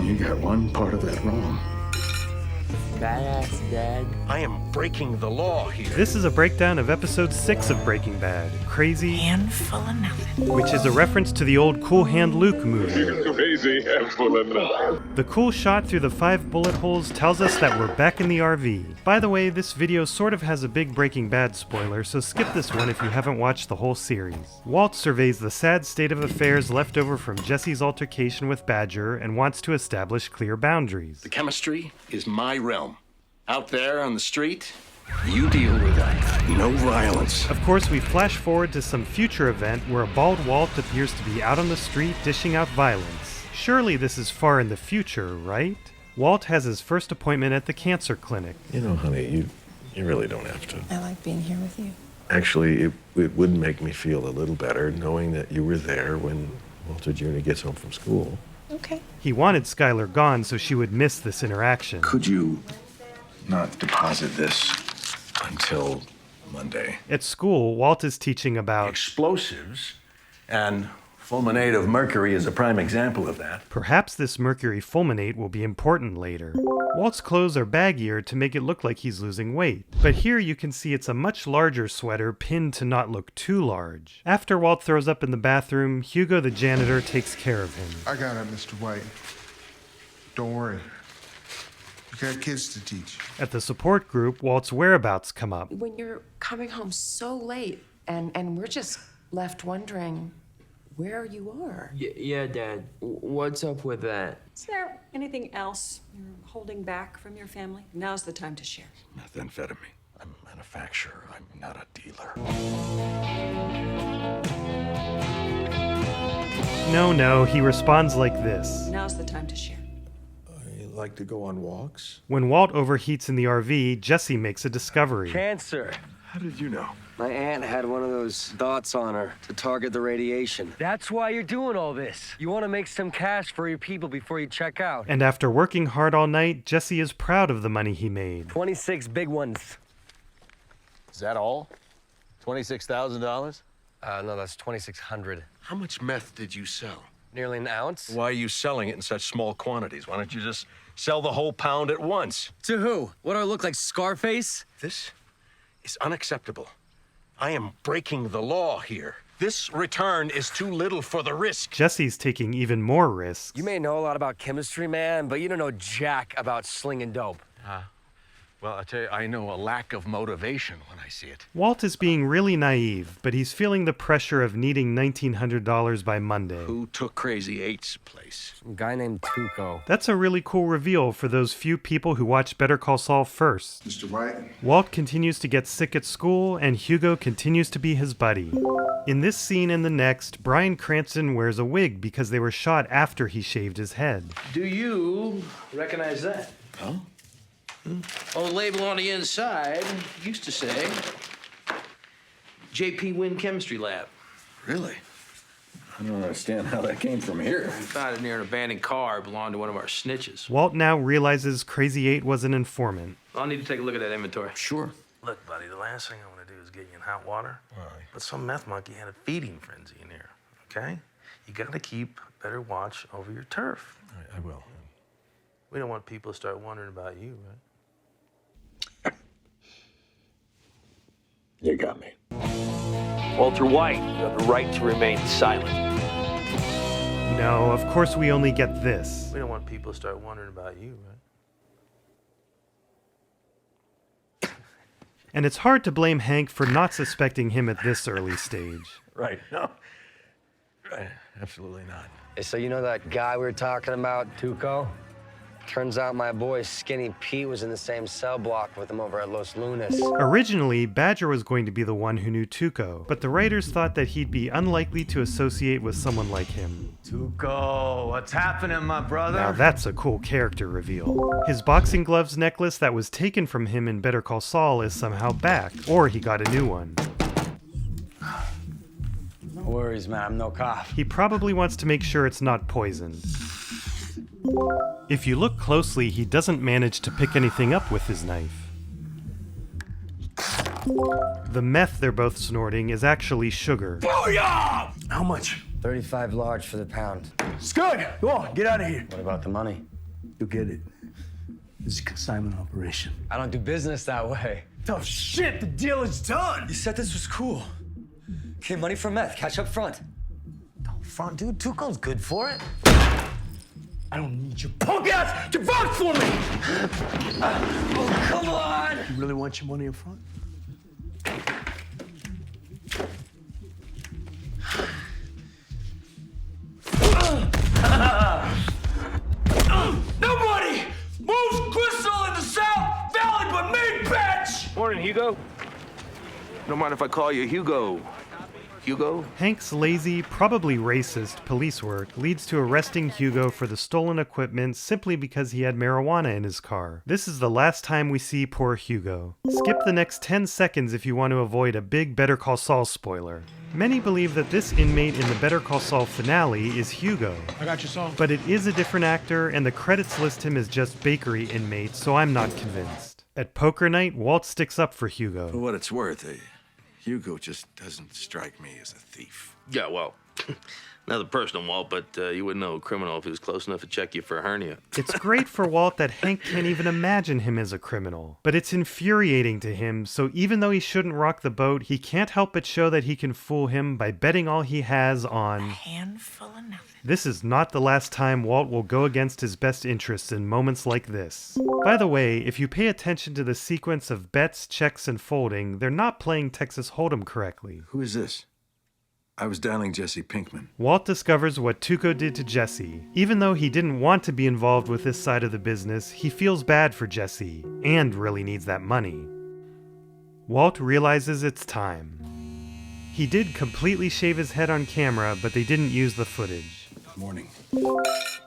You got one part of that wrong. Badass, Dad. I am breaking the law here. This is a breakdown of episode 6 of Breaking Bad, Crazy, Handful of nothing. which is a reference to the old Cool Hand Luke movie. Crazy handful of nothing. The cool shot through the 5 bullet holes tells us that we're back in the RV. By the way, this video sort of has a big Breaking Bad spoiler, so skip this one if you haven't watched the whole series. Walt surveys the sad state of affairs left over from Jesse's altercation with Badger and wants to establish clear boundaries. The chemistry is my realm. Out there on the street, you deal with that. No violence. Of course, we flash forward to some future event where a bald Walt appears to be out on the street dishing out violence. Surely this is far in the future, right? Walt has his first appointment at the cancer clinic. You know, honey, you really don't have to. I like being here with you. Actually, it would make me feel a little better knowing that you were there when Walter Jr. gets home from school. Okay. He wanted Skylar gone so she would miss this interaction. Could you not deposit this until Monday? At school, Walt is teaching about Explosives, and fulminate of mercury is a prime example of that. perhaps this mercury fulminate will be important later. Walt's clothes are baggier to make it look like he's losing weight, but here you can see it's a much larger sweater pinned to not look too large. After Walt throws up in the bathroom, Hugo the janitor takes care of him. I got it, Mr. White. Don't worry. You got kids to teach. At the support group, Walt's whereabouts come up. When you're coming home so late and we're just left wondering where you are. Yeah, Dad. What's up with that? Is there anything else you're holding back from your family? Now's the time to share. Methamphetamine. I'm a manufacturer. I'm not a dealer. No, he responds like this. Now's the time to share. I like to go on walks. When Walt overheats in the RV, Jesse makes a discovery. Cancer. How did you know? My aunt had one of those dots on her to target the radiation. That's why you're doing all this. You want to make some cash for your people before you check out. And after working hard all night, Jesse is proud of the money he made. 26 big ones. Is that all? $26,000? No, that's 2,600. How much meth did you sell? Nearly an ounce. Why are you selling it in such small quantities? Why don't you just sell the whole pound at once? To who? What do I look like, Scarface? This is unacceptable. I am breaking the law here. This return is too little for the risk. Jesse's taking even more risks. You may know a lot about chemistry, man, but you don't know jack about slinging dope. Well, I tell you, I know a lack of motivation when I see it. Walt is being really naive, but he's feeling the pressure of needing $1,900 by Monday. Who took Crazy Eight's place? A guy named Tuco. That's a really cool reveal for those few people who watch Better Call Saul first. Mr. White? Walt continues to get sick at school, and Hugo continues to be his buddy. In this scene and the next, Bryan Cranston wears a wig because they were shot after he shaved his head. Do you recognize that? Huh? Oh, the label on the inside used to say JP Wynn Chemistry Lab. Really? I don't understand how that came from here. We found it near an abandoned car. It belonged to one of our snitches. Walt now realizes Crazy 8 was an informant. I'll need to take a look at that inventory. Sure. Look, buddy, the last thing I want to do is get you in hot water. But some meth monkey had a feeding frenzy in here, okay? You got to keep better watch over your turf. I will. We don't want people to start wondering about you, right? You got me. Walter White, you have the right to remain silent. No, of course we only get this. We don't want people to start wondering about you, right? And it's hard to blame Hank for not suspecting him at this early stage. Right, no. Right, absolutely not. Hey, so you know that guy we were talking about, Tuco? Turns out my boy Skinny Pete was in the same cell block with him over at Los Lunas. Originally, Badger was going to be the one who knew Tuco, but the writers thought that he'd be unlikely to associate with someone like him. Tuco, what's happening, my brother? Now that's a cool character reveal. His boxing gloves necklace that was taken from him in Better Call Saul is somehow back, or he got a new one. No worries, man, I'm no cop. He probably wants to make sure it's not poisoned. If you look closely, he doesn't manage to pick anything up with his knife. The meth they're both snorting is actually sugar. How much? 35 large for the pound. It's good. Go on, get out of here. What about the money? You'll get it. This is a consignment operation. I don't do business that way. Tough shit, the deal is done. You said this was cool. Okay, money for meth, cash up front. Up front, dude, Tuco's good for it. I don't need your punk ass to vouch for me! Oh, come on! You really want your money up front? Nobody moves crystal in the South Valley but me, bitch! Morning, Hugo. Don't mind if I call you Hugo. Hugo? Hank's lazy, probably racist police work leads to arresting Hugo for the stolen equipment simply because he had marijuana in his car. This is the last time we see poor Hugo. Skip the next 10 seconds if you want to avoid a big Better Call Saul spoiler. Many believe that this inmate in the Better Call Saul finale is Hugo. I got your song. But it is a different actor, and the credits list him as just bakery inmate, so I'm not convinced. At poker night, Walt sticks up for Hugo. For what it's worth, Hugo just doesn't strike me as a thief. Yeah, well, another personal, Walt, but you wouldn't know a criminal if he was close enough to check you for a hernia. It's great for Walt that Hank can't even imagine him as a criminal, but it's infuriating to him, so even though he shouldn't rock the boat, he can't help but show that he can fool him by betting all he has on... A handful of nothing. This is not the last time Walt will go against his best interests in moments like this. By the way, if you pay attention to the sequence of bets, checks, and folding, they're not playing Texas Hold'em correctly. Who is this? I was dialing Jesse Pinkman. Walt discovers what Tuco did to Jesse. Even though he didn't want to be involved with this side of the business, he feels bad for Jesse, and really needs that money. Walt realizes it's time. He did completely shave his head on camera, but they didn't use the footage. Morning.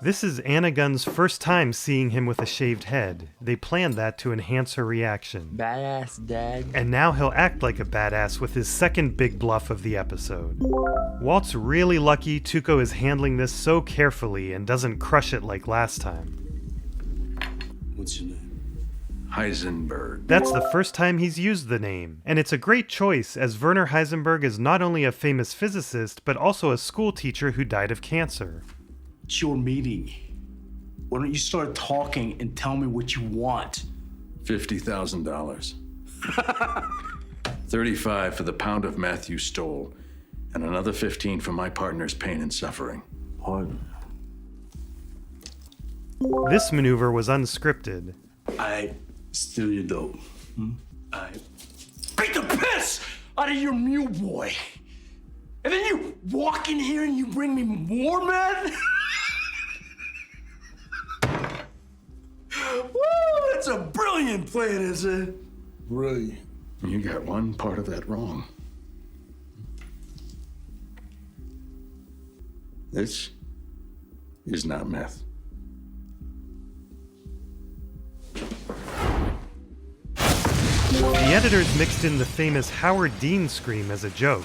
This is Anna Gunn's first time seeing him with a shaved head. They planned that to enhance her reaction. Badass dad. And now he'll act like a badass with his second big bluff of the episode. Walt's really lucky Tuco is handling this so carefully and doesn't crush it like last time. What's your name? Heisenberg. That's the first time he's used the name, and it's a great choice as Werner Heisenberg is not only a famous physicist, but also a school teacher who died of cancer. It's your meeting. Why don't you start talking and tell me what you want? $50,000. 35 for the pound of meth you stole, and another 15 for my partner's pain and suffering. Pardon? This maneuver was unscripted. I steal your dope. I beat the piss out of your mule boy. And then you walk in here and you bring me more meth? Woo, that's a brilliant plan, is it? Brilliant. You got one part of that wrong. This is not meth. The editors mixed in the famous Howard Dean scream as a joke.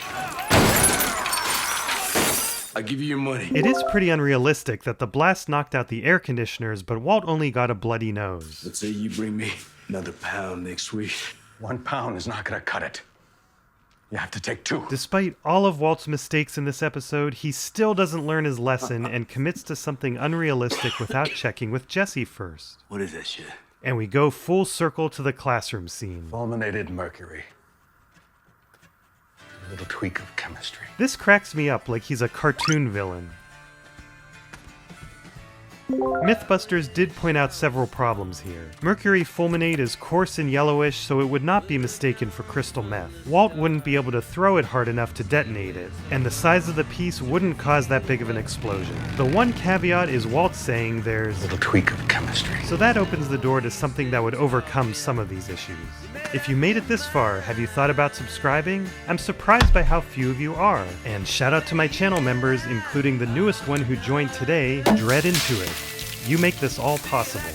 I'll give you your money. It is pretty unrealistic that the blast knocked out the air conditioners, but Walt only got a bloody nose. Let's say you bring me another pound next week. 1 pound is not gonna cut it. You have to take 2. Despite all of Walt's mistakes in this episode, he still doesn't learn his lesson and commits to something unrealistic without checking with Jesse first. What is that shit? And we go full circle to the classroom scene. Fulminated mercury. A little tweak of chemistry. This cracks me up like he's a cartoon villain. Mythbusters did point out several problems here. Mercury fulminate is coarse and yellowish, so it would not be mistaken for crystal meth. Walt wouldn't be able to throw it hard enough to detonate it, and the size of the piece wouldn't cause that big of an explosion. The one caveat is Walt saying there's A little tweak of chemistry. so that opens the door to something that would overcome some of these issues. If you made it this far, have you thought about subscribing? I'm surprised by how few of you are. And shout out to my channel members, including the newest one who joined today, Dread Into It. You make this all possible.